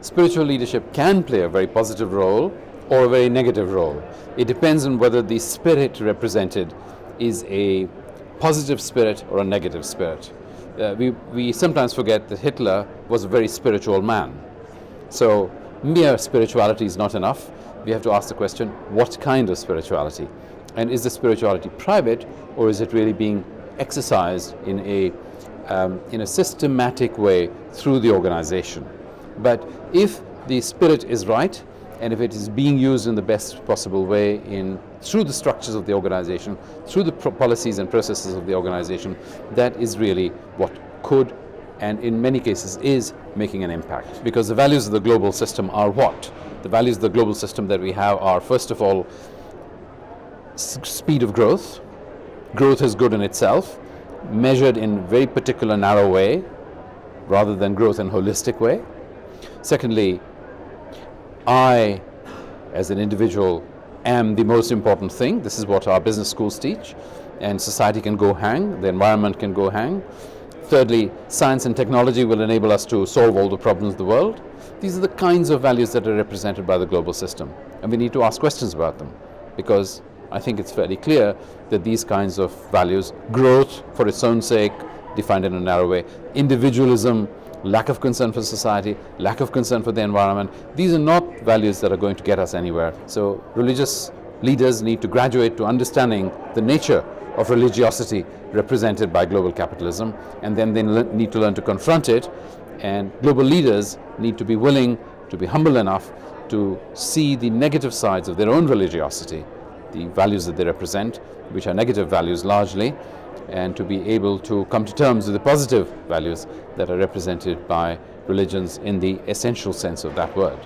Spiritual leadership can play a very positive role or a very negative role. It depends on whether the spirit represented is a positive spirit or a negative spirit. We sometimes forget that Hitler was a very spiritual man. So mere spirituality is not enough. We have to ask the question, what kind of spirituality? And is the spirituality private, or is it really being exercised in a systematic way through the organization? But if the spirit is right, and if it is being used in the best possible way through the structures of the organization, through the policies and processes of the organization, that is really what could, and in many cases is, making an impact. Because the values of the global system are what? The values of the global system that we have are, first of all, speed of growth. Growth is good in itself, measured in a very particular narrow way, rather than growth in a holistic way. Secondly, I, as an individual, am the most important thing. This is what our business schools teach, and society can go hang, the environment can go hang. Thirdly, science and technology will enable us to solve all the problems of the world. These are the kinds of values that are represented by the global system, and we need to ask questions about them, because I think it's fairly clear that these kinds of values, growth for its own sake, defined in a narrow way, individualism, lack of concern for society, lack of concern for the environment, these are not values that are going to get us anywhere. So religious leaders need to graduate to understanding the nature of religiosity represented by global capitalism, and then they need to learn to confront it, and global leaders need to be willing to be humble enough to see the negative sides of their own religiosity, the values that they represent, which are negative values largely, and to be able to come to terms with the positive values that are represented by religions in the essential sense of that word.